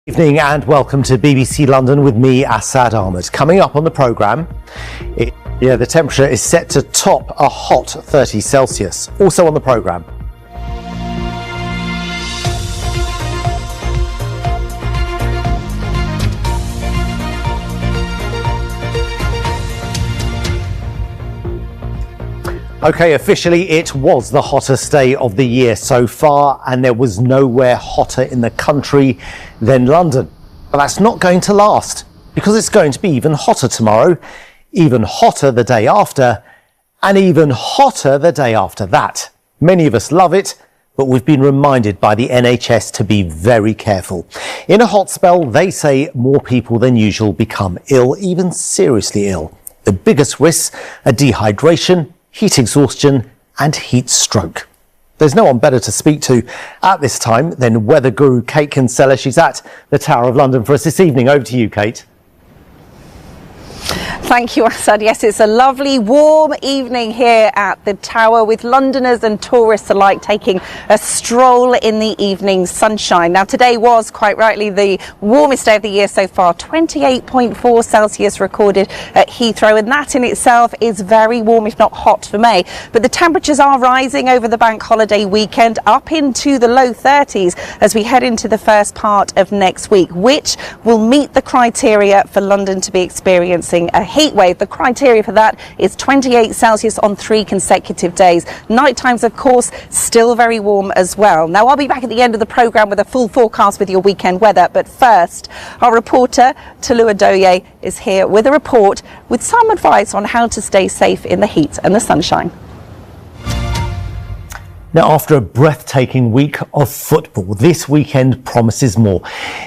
Evening and welcome to BBC London with me, Asad Ahmad. Coming up on the programme, the temperature is set to top a hot 30 Celsius. Also on the programme. OK, officially it was the hottest day of the year so far, and there was nowhere hotter in the country than London. But that's not going to last, because it's going to be even hotter tomorrow, even hotter the day after, and even hotter the day after that. Many of us love it, but we've been reminded by the NHS to be very careful. In a hot spell, they say more people than usual become ill, even seriously ill. The biggest risks are dehydration, heat exhaustion and heat stroke. There's no one better to speak to at this time than weather guru Kate Kinsella. She's at the Tower of London for us this evening. Over to you, Kate. Thank you, Asad. Yes, it's a lovely warm evening here at the Tower, with Londoners and tourists alike taking a stroll in the evening sunshine. Now, today was quite rightly the warmest day of the year so far. 28.4 Celsius recorded at Heathrow, and that in itself is very warm, if not hot, for May. But the temperatures are rising over the bank holiday weekend, up into the low 30s as we head into the first part of next week, which will meet the criteria for London to be experiencing a heat wave. The criteria for that is 28 Celsius on 3 consecutive days. Night times, of course, still very warm as well. Now, I'll be back at the end of the programme with a full forecast with your weekend weather. But first, our reporter, Talua Doye, is here with a report with some advice on how to stay safe in the heat and the sunshine. Now, after a breathtaking week of football, this weekend promises more.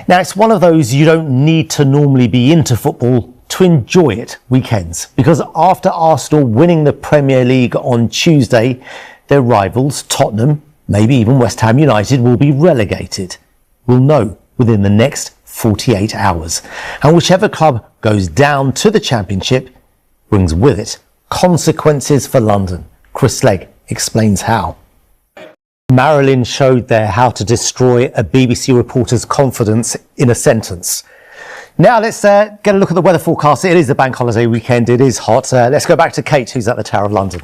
Now, it's one of those you don't need to normally be into football to enjoy it weekends, because after Arsenal winning the Premier League on Tuesday, their rivals Tottenham, maybe even West Ham United, will be relegated. We'll know within the next 48 hours. And whichever club goes down to the Championship brings with it consequences for London. Chris Legg explains how. Marilyn showed there how to destroy a BBC reporter's confidence in a sentence. Now let's get a look at the weather forecast. It is the bank holiday weekend. It is hot. Let's go back to Kate, who's at the Tower of London.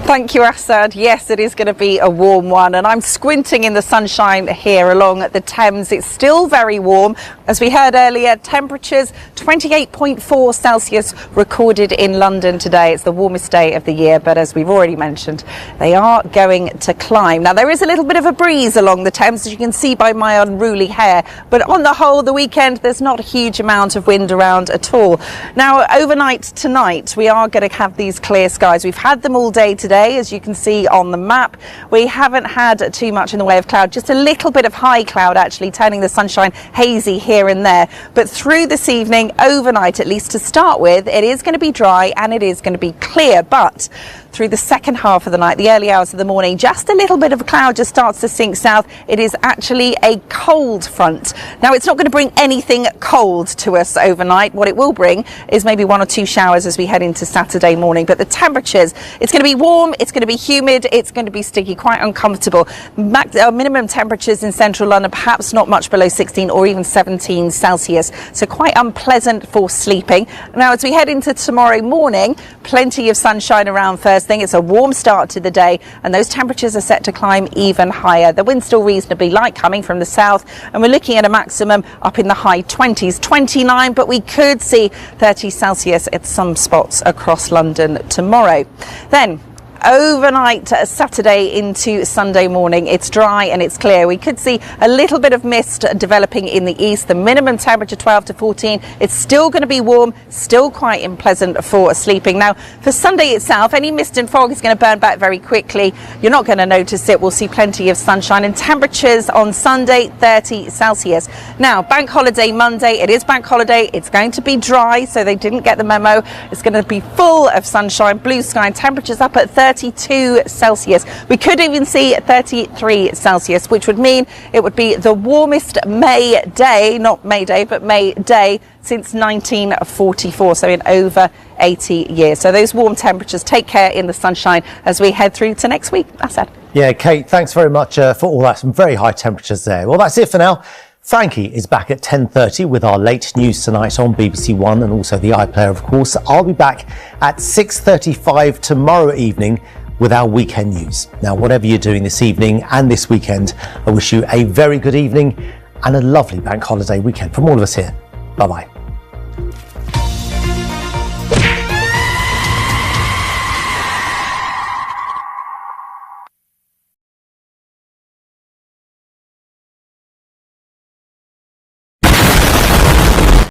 Thank you, Asad. Yes, it is going to be a warm one, and I'm squinting in the sunshine here along the Thames. It's still very warm. As we heard earlier, temperatures 28.4 Celsius recorded in London today. It's the warmest day of the year, but as we've already mentioned, they are going to climb. Now, there is a little bit of a breeze along the Thames, as you can see by my unruly hair, but on the whole, the weekend, there's not a huge amount of wind around at all. Now, overnight tonight, we are going to have these clear skies. We've had them all day today. As you can see on the map, we haven't had too much in the way of cloud, just a little bit of high cloud actually turning the sunshine hazy here and there. But through this evening, overnight at least to start with, it is going to be dry and it is going to be clear. But through the second half of the night, the early hours of the morning, just a little bit of a cloud just starts to sink south. It is actually a cold front. Now, it's not going to bring anything cold to us overnight. What it will bring is maybe 1 or 2 showers as we head into Saturday morning. But the temperatures, it's going to be warm, it's going to be humid, it's going to be sticky, quite uncomfortable. Minimum temperatures in central London, perhaps not much below 16 or even 17 Celsius. So quite unpleasant for sleeping. Now, as we head into tomorrow morning, plenty of sunshine around first thing. It's a warm start to the day, and those temperatures are set to climb even higher. The wind's still reasonably light coming from the south, and we're looking at a maximum up in the high 20s, 29, but we could see 30 Celsius at some spots across London tomorrow. Then overnight Saturday into Sunday morning, it's dry and it's clear. We could see a little bit of mist developing in the east. The minimum temperature 12 to 14. It's still going to be warm, still quite unpleasant for sleeping. Now, for Sunday itself, any mist and fog is going to burn back very quickly. You're not going to notice it. We'll see plenty of sunshine, and temperatures on Sunday 30 Celsius. Now, bank holiday Monday, it is bank holiday. It's going to be dry, so they didn't get the memo. It's going to be full of sunshine, blue sky, and temperatures up at 30 32 Celsius. We could even see 33 Celsius, which would mean it would be the warmest May day, not May Day, but May day since 1944, so in over 80 years. So those warm temperatures, take care in the sunshine as we head through to next week. Asad. Yeah, Kate, thanks very much for all that. Some very high temperatures there. Well, that's it for now. Frankie is back at 10:30 with our late news tonight on BBC One and also the iPlayer, of course. I'll be back at 6:35 tomorrow evening with our weekend news. Now, whatever you're doing this evening and this weekend, I wish you a very good evening and a lovely bank holiday weekend from all of us here. Bye-bye.